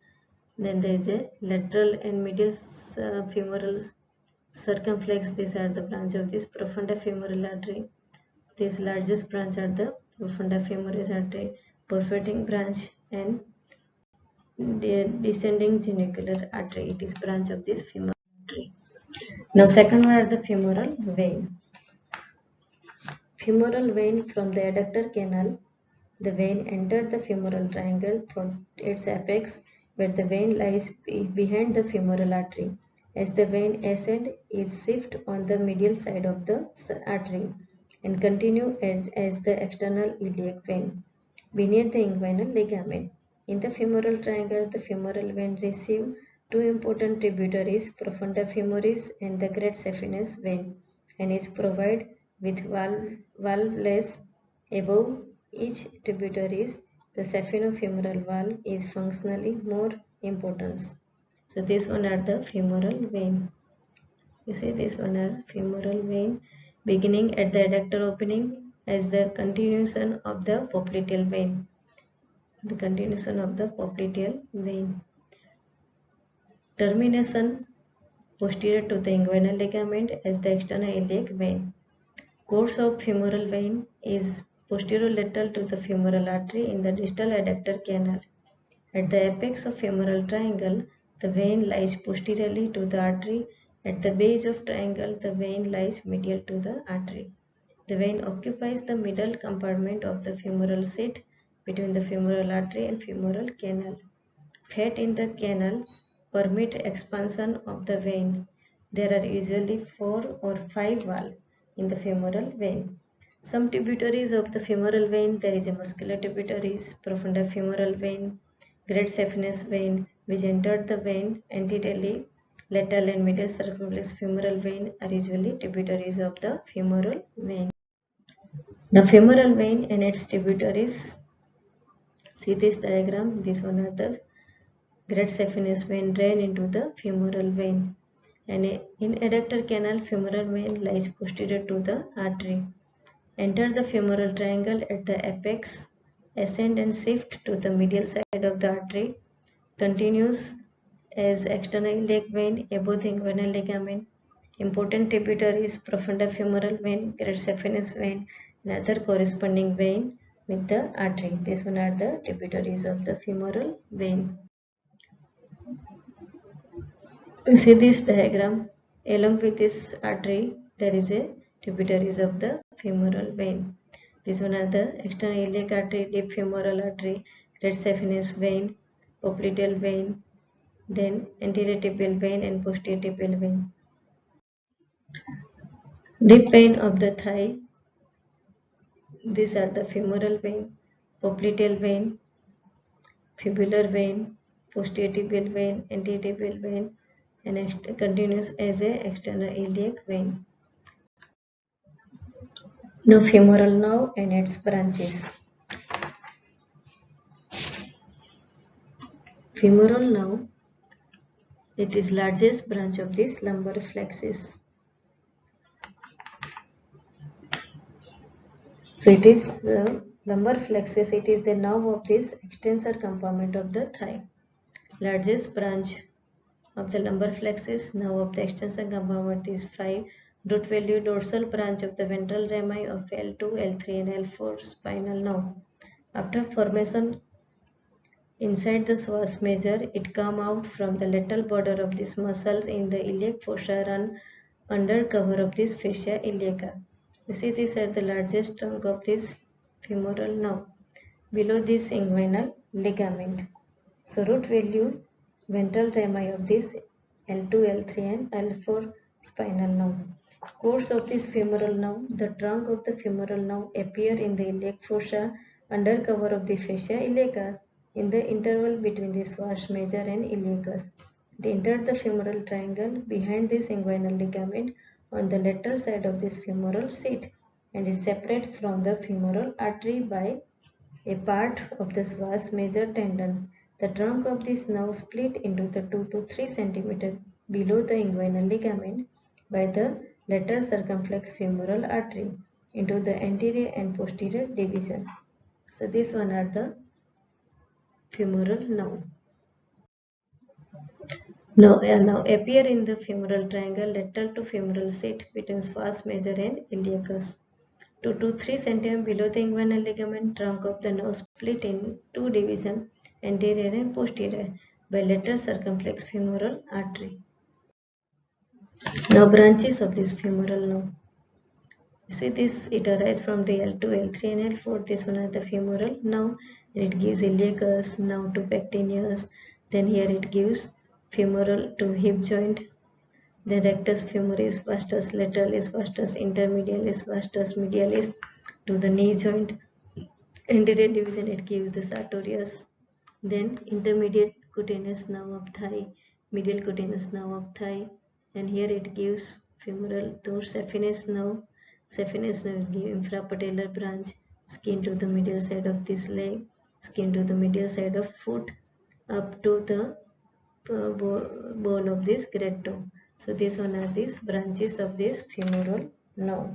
Then there is a lateral and medial femoral circumflex. These are the branch of this profunda femoral artery. These largest branch are the profunda femoris artery, perforating branch, and the descending genicular artery. It is branch of this femoral artery. Now second one are the femoral vein. Femoral vein from the adductor canal. The vein entered the femoral triangle from its apex, where the vein lies behind the femoral artery. As the vein ascend, it shifts on the medial side of the artery and continue as the external iliac vein beneath the inguinal ligament. In the femoral triangle, the femoral vein receives two important tributaries, profunda femoris and the great saphenous vein, and is provided with valveless above each tributaries. The saphenofemoral valve is functionally more important. So this one are the femoral vein. You see this one are femoral vein beginning at the adductor opening as the continuation of the popliteal vein. The continuation of the popliteal vein. Termination posterior to the inguinal ligament as the external iliac vein. Course of femoral vein is posterolateral to the femoral artery in the distal adductor canal. At the apex of femoral triangle, the vein lies posteriorly to the artery. At the base of triangle, the vein lies medial to the artery. The vein occupies the middle compartment of the femoral sheath between the femoral artery and femoral canal. Fat in the canal permit expansion of the vein. There are usually 4 or 5 valves in the femoral vein. Some tributaries of the femoral vein, there is a muscular tributaries, profunda femoral vein, great saphenous vein, which entered the vein anteriorly. Lateral and medial circumflex femoral vein are usually tributaries of the femoral vein. Now femoral vein and its tributaries. See this diagram. This one are the great saphenous vein drain into the femoral vein, and in adductor canal, femoral vein lies posterior to the artery. Enter the femoral triangle at the apex, ascend and shift to the medial side of the artery, continues as external iliac vein above the inguinal ligament. Important tributaries: profunda femoral vein, great saphenous vein, and other corresponding vein with the artery. These one are the tributaries of the femoral vein. You see this diagram. Along with this artery, there is a tributaries of the femoral vein. These one are the external iliac artery, deep femoral artery, great saphenous vein, popliteal vein, then anterior tibial vein and posterior tibial vein. Deep vein of the thigh. These are the femoral vein, popliteal vein, fibular vein, posterior tibial vein, anterior tibial vein, and continues as a external iliac vein. Now femoral nerve and its branches. Femoral nerve, it is largest branch of this lumbar flexus. So it is Lumbar flexus, it is the nerve of this extensor compartment of the thigh. Largest branch of the lumbar flexus, nerve of the extensor compartment is 5. Root value, dorsal branch of the ventral rami of L2, L3 and L4 spinal nerve. After formation inside the psoas major, it come out from the lateral border of these muscles in the iliac fossa run under cover of this fascia iliaca. You see these are the largest trunk of this femoral nerve. Below this inguinal ligament. So root value ventral rami of this L2, L3 and L4 spinal nerve. Course of this femoral nerve. The trunk of the femoral nerve appear in the iliac fossa under cover of the fascia iliacus in the interval between the psoas major and iliacus. It enters the femoral triangle behind this inguinal ligament on the lateral side of this femoral seat and is separate from the femoral artery by a part of the psoas major tendon. The trunk of this nerve split into the 2 to 3 cm below the inguinal ligament by the lateral circumflex femoral artery into the anterior and posterior division. So these one are the femoral nerve. Now appear in the femoral triangle lateral to femoral seat between psoas major and iliacus. 2 to 3 cm below the inguinal ligament, trunk of the nerve split in two divisions, anterior and posterior, by lateral circumflex femoral artery. Now branches of this femoral nerve. You see this, it arises from the L2, L3 and L4. This one is the femoral nerve, and it gives iliacus, now to pectineus. Then here it gives femoral to hip joint. Then rectus femoris, vastus lateralis, vastus intermedialis, vastus medialis to the knee joint. Anterior division, it gives the sartorius. Then intermediate cutaneous nerve of thigh, medial cutaneous nerve of thigh, and here it gives femoral to saphenous nerve. Saphenous nerve gives infrapatellar branch, skin to the medial side of this leg, skin to the medial side of foot, up to the bone of this great toe. So these one are these branches of this femoral nerve.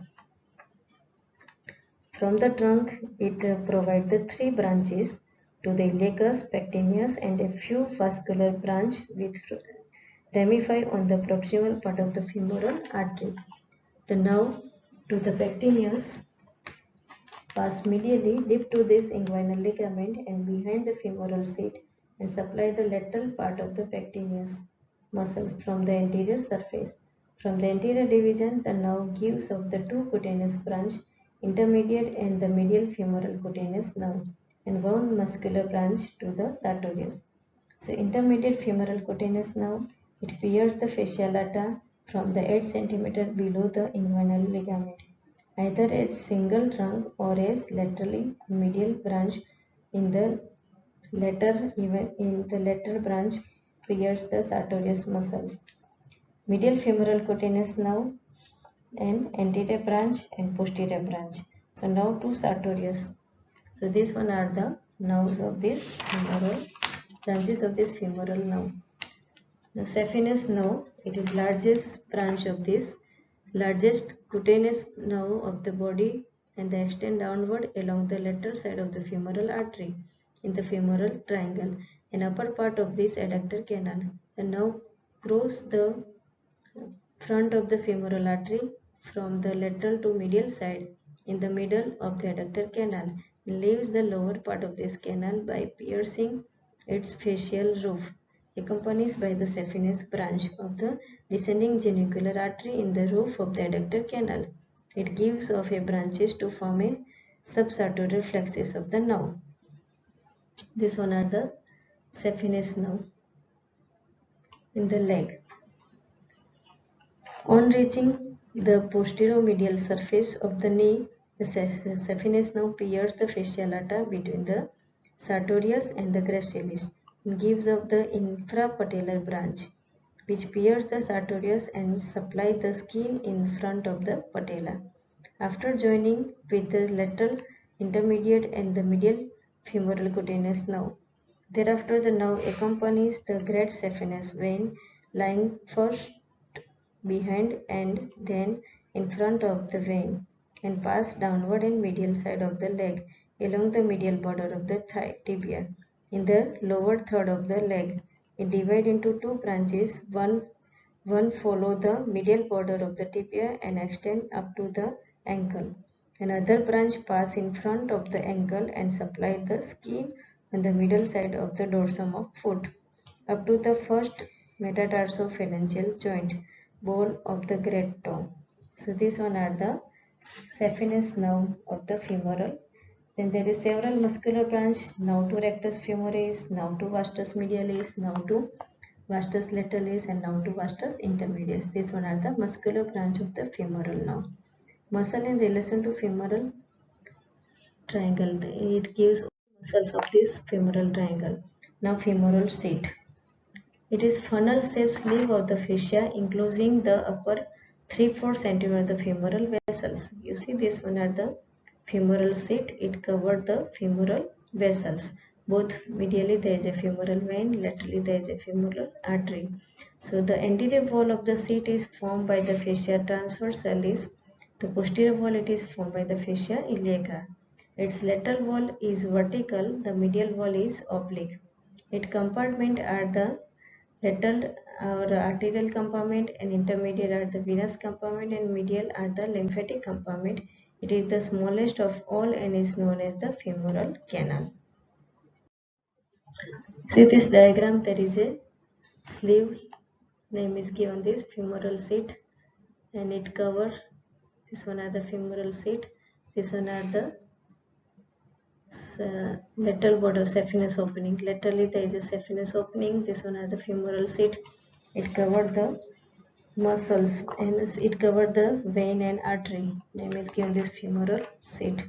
From the trunk, it provides the three branches to the iliacus, pectineus, and a few vascular branch which ramify on the proximal part of the femoral artery. The nerve to the pectineus pass medially, dip to this inguinal ligament and behind the femoral seat and supply the lateral part of the pectineus muscle from the anterior surface. From the anterior division, the nerve gives of the two cutaneous branch, intermediate and the medial femoral cutaneous nerve, and one muscular branch to the sartorius. So intermediate femoral cutaneous nerve, it pierces the fascia lata from the 8 cm below the inguinal ligament, either as single trunk or as laterally medial branch. In the latter, even in the lateral branch, pierces the sartorius muscles. Medial femoral cutaneous nerve and anterior branch and posterior branch. So now to sartorius. So these one are the nerves of this femoral branches of this femoral nerve. The saphenous nerve, it is largest branch of this largest cutaneous nerve of the body and they extend downward along the lateral side of the femoral artery in the femoral triangle and upper part of this adductor canal. The nerve crosses the front of the femoral artery from the lateral to medial side in the middle of the adductor canal and leaves the lower part of this canal by piercing its facial roof, accompanied by the saphenous branch of the descending genicular artery in the roof of the adductor canal. It gives off a branches to form a subsartorial flexus of the nerve. This one are the saphenous nerve in the leg. On reaching the posteromedial surface of the knee, the saphenous nerve pierces the fascia lata between the sartorius and the gracilis and gives off the infrapatellar branch, which pierces the sartorius and supplies the skin in front of the patella. After joining with the lateral, intermediate and the medial femoral cutaneous nerve, thereafter the nerve accompanies the great saphenous vein lying first behind and then in front of the vein and pass downward and medial side of the leg along the medial border of the thigh, tibia. In the lower third of the leg, it divides into two branches. One follow the medial border of the tibia and extend up to the ankle. Another branch pass in front of the ankle and supply the skin on the middle side of the dorsum of foot up to the first metatarsophalangeal joint, ball of the great toe. So these one are the saphenous nerve of the femoral. Then there is several muscular branch, now to rectus femoris, now to vastus medialis, now to vastus lateralis, and now to vastus intermedius. These one are the muscular branch of the femoral nerve. Muscle in relation to femoral triangle. It gives muscles of this femoral triangle. Now femoral seat. It is funnel-shaped sleeve of the fascia enclosing the upper 3-4 cm of the femoral vessels. You see this one are the femoral seat. It covered the femoral vessels. Both medially there is a femoral vein, laterally there is a femoral artery. So the anterior wall of the seat is formed by the fascia transversalis. The posterior wall it is formed by the fascia iliaca. Its lateral wall is vertical, the medial wall is oblique. Its compartments are the lateral or arterial compartment, and intermediate are the venous compartment, and medial are the lymphatic compartment. It is the smallest of all and is known as the femoral canal. See this diagram, there is a sleeve, name is given this femoral seat, and it cover this one are the femoral seat, this one are the lateral border saphenous opening. Laterally there is a saphenous opening, this one are the femoral seat. It covered the muscles and it covered the vein and artery. Name is given this femoral seat.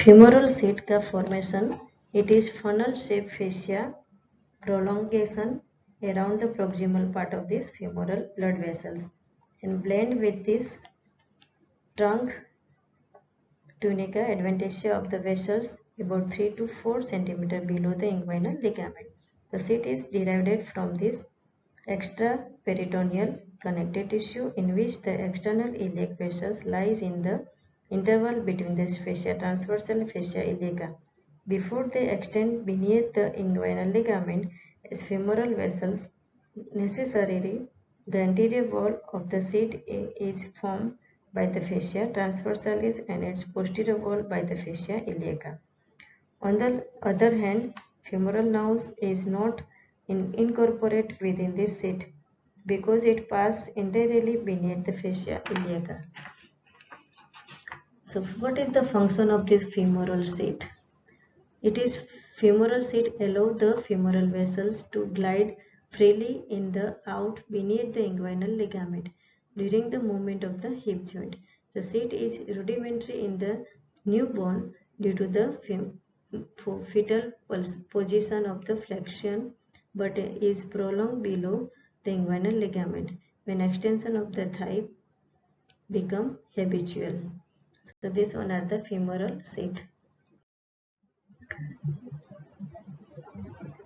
Femoral seat का formation, it is funnel shaped fascia prolongation around the proximal part of this femoral blood vessels and blend with this trunk tunica adventitia of the vessels about 3 to 4 cm below the inguinal ligament. The seat is derived from this extraperitoneal connective tissue in which the external iliac vessels lies in the interval between the fascia transversal and fascia iliaca. Before they extend beneath the inguinal ligament as femoral vessels, necessarily the anterior wall of the seat is formed by the fascia transversalis and its posterior wall by the fascia iliaca. On the other hand, femoral nerve is not incorporated within this seat because it passes entirely beneath the fascia iliaca. So what is the function of this femoral seat? It is femoral seat allow the femoral vessels to glide freely in the out beneath the inguinal ligament during the movement of the hip joint. The seat is rudimentary in the newborn due to the fetal position of the flexion, but is prolonged below the inguinal ligament when extension of the thigh become habitual. So this one are the femoral seat.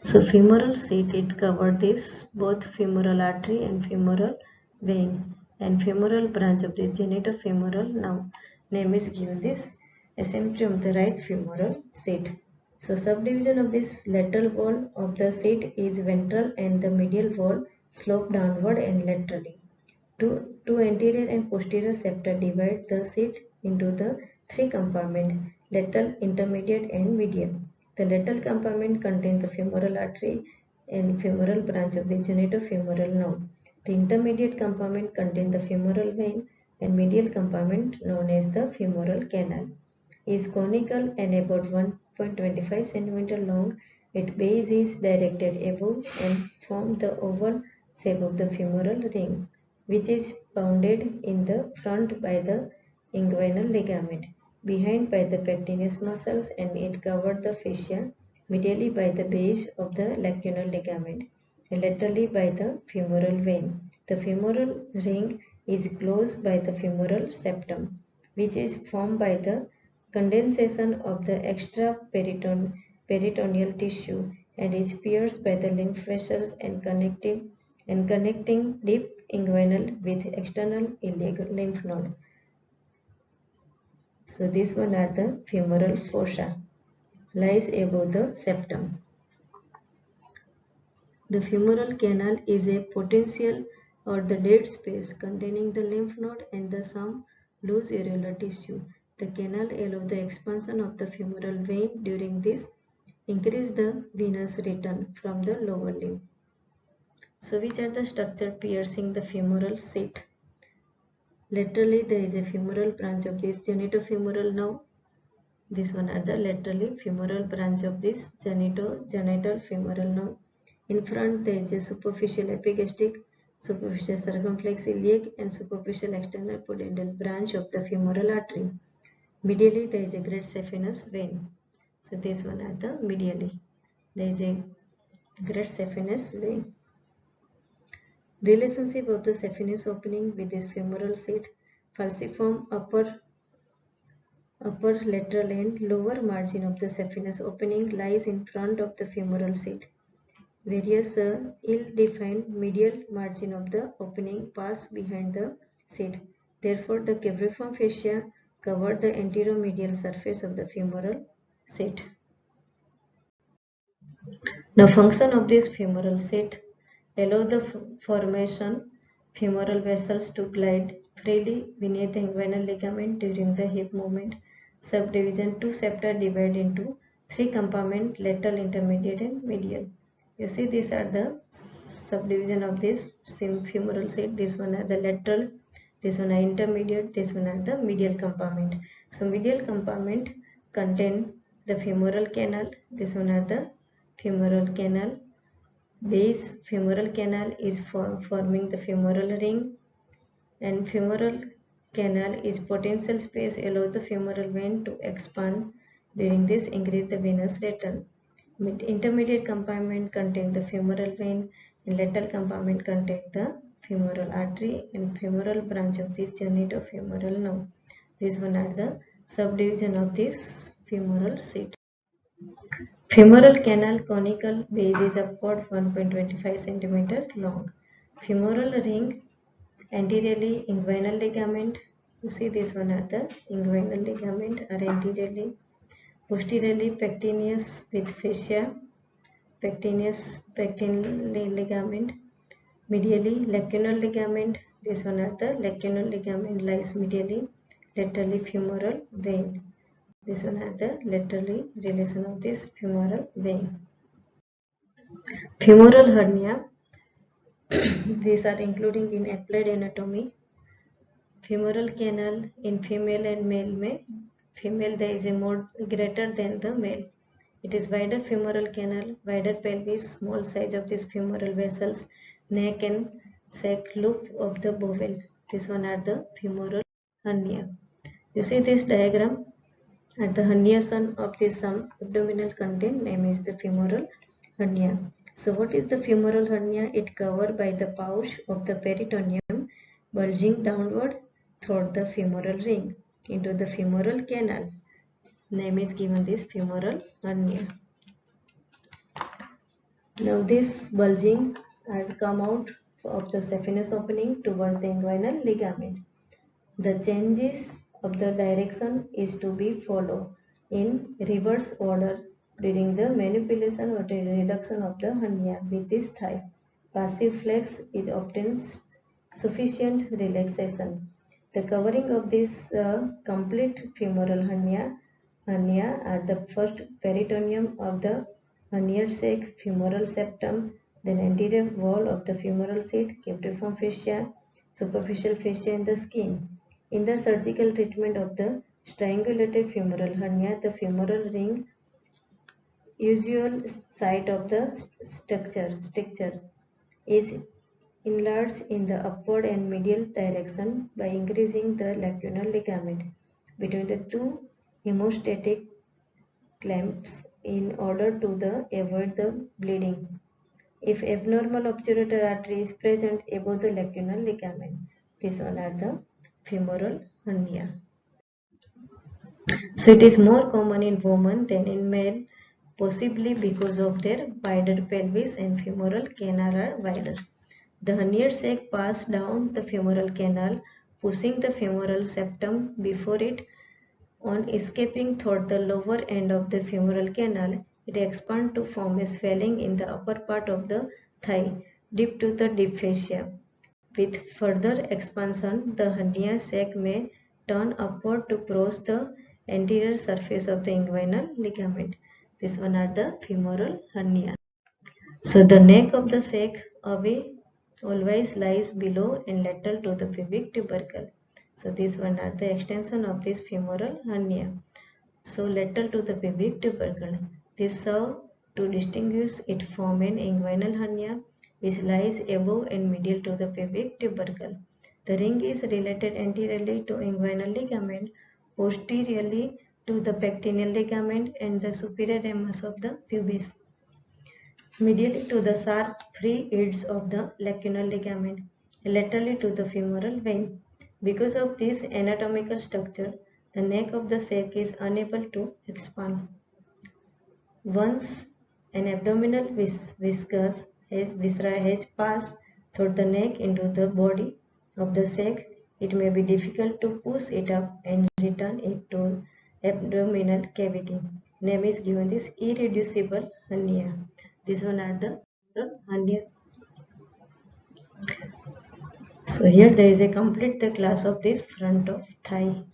So femoral seat, it covered this both femoral artery and femoral vein and femoral branch of this genitofemoral now name is given this assembly of the right femoral seat. So subdivision of this lateral wall of the seat is ventral and the medial wall slope downward and laterally. Two anterior and posterior septa divide the seat into the three compartments, lateral, intermediate and medial. The lateral compartment contains the femoral artery and femoral branch of the genitofemoral nerve. The intermediate compartment contains the femoral vein and medial compartment known as the femoral canal. Is conical and about 1.25 cm long. Its base is directed above and forms the oval shape of the femoral ring, which is bounded in the front by the inguinal ligament, behind by the pectineus muscles, and it covered the fascia medially by the base of the lacunar ligament, and laterally by the femoral vein. The femoral ring is closed by the femoral septum, which is formed by the condensation of the peritoneal tissue and is pierced by the lymph vessels and connecting deep inguinal with external iliac lymph node. So this one are the femoral fossa, lies above the septum. The femoral canal is a potential or the dead space containing the lymph node and the some loose irregular tissue. The canal allows the expansion of the femoral vein. During this, increase the venous return from the lower limb. So which are the structure piercing the femoral seat? Laterally, there is a femoral branch of this genitofemoral nerve. This one are the laterally femoral branch of this genital femoral nerve. In front, there is a superficial epigastric, superficial circumflex iliac, and superficial external pudendal branch of the femoral artery. Medially, there is a great saphenous vein. So this one are the medially. There is a great saphenous vein. Relationship of the saphenous opening with this femoral seat: falciform upper lateral and lower margin of the saphenous opening lies in front of the femoral seat. Various ill-defined medial margin of the opening pass behind the seat. Therefore, the cabriform fascia cover the anteromedial surface of the femoral seat. Now, function of this femoral seat: allow the formation femoral vessels to glide freely beneath the inguinal ligament during the hip movement. Subdivision: two septa divide into three compartments: lateral, intermediate, and medial. You see, these are the subdivision of this femoral seat. This one are the lateral, this one are intermediate, this one are the medial compartment. So medial compartment contain the femoral canal. This one are the femoral canal. Base femoral canal is forming the femoral ring, and femoral canal is potential space allow the femoral vein to expand. During this, increase the venous return. Intermediate compartment contain the femoral vein, and lateral compartment contain the femoral artery and femoral branch of this genitofemoral nerve. These one are the subdivision of this femoral seat. Femoral canal conical base is upward 1.25 cm long. Femoral ring anteriorly inguinal ligament. You see, this one are the inguinal ligament are anteriorly. Posteriorly pectineus with fascia, pectineal ligament. Medially lacunar ligament. This one are the lacunar ligament lies medially. Laterally femoral vein. This one are the laterally relation of this femoral vein. Femoral hernia. These are including in applied anatomy. Femoral canal in female and male में female there is a more greater than the male. It is wider femoral canal, wider pelvis, small size of these femoral vessels, neck and sac loop of the bowel. This one are the femoral hernia. You see this diagram at the herniation of this some abdominal content name is the femoral hernia. So what is the femoral hernia? It covered by the pouch of the peritoneum bulging downward through the femoral ring into the femoral canal. Name is given this femoral hernia. Now this bulging has come out of the saphenous opening towards the inguinal ligament. The changes of the direction is to be followed in reverse order during the manipulation or the reduction of the hernia with this thigh. Passive flex is obtains sufficient relaxation. The covering of this complete femoral hernia are the first peritoneum of the herniated sac, femoral septum, then anterior wall of the femoral seat, capriform fascia, superficial fascia in the skin. In the surgical treatment of the strangulated femoral hernia, the femoral ring, usual site of the structure is enlarged in the upward and medial direction by increasing the lacunar ligament between the two hemostatic clamps in order to avoid the bleeding. If abnormal obturator artery is present above the lacunar ligament, these one are the femoral hernia. So it is more common in women than in male, possibly because of their wider pelvis and femoral canal are wider. The herniated sac passes down the femoral canal, pushing the femoral septum before it. On escaping through the lower end of the femoral canal, it expands to form a swelling in the upper part of the thigh, deep to the deep fascia. With further expansion, the hernia sac may turn upward to cross the anterior surface of the inguinal ligament. This one are the femoral hernia. So the neck of the sac away always lies below and lateral to the pubic tubercle. So these one are the extension of this femoral hernia. So lateral to the pubic tubercle. This serve to distinguish it from an inguinal hernia which lies above and medial to the pubic tubercle. The ring is related anteriorly to inguinal ligament, posteriorly to the pectineal ligament and the superior ramus of the pubis, medially to the sharp free edge of the lacunar ligament, laterally to the femoral vein. Because of this anatomical structure, the neck of the sac is unable to expand. Once an abdominal viscera has passed through the neck into the body of the sac, it may be difficult to push it up and return it to abdominal cavity. Name is given this irreducible hernia. This one are the hernia. So here there is a complete the class of this front of thigh.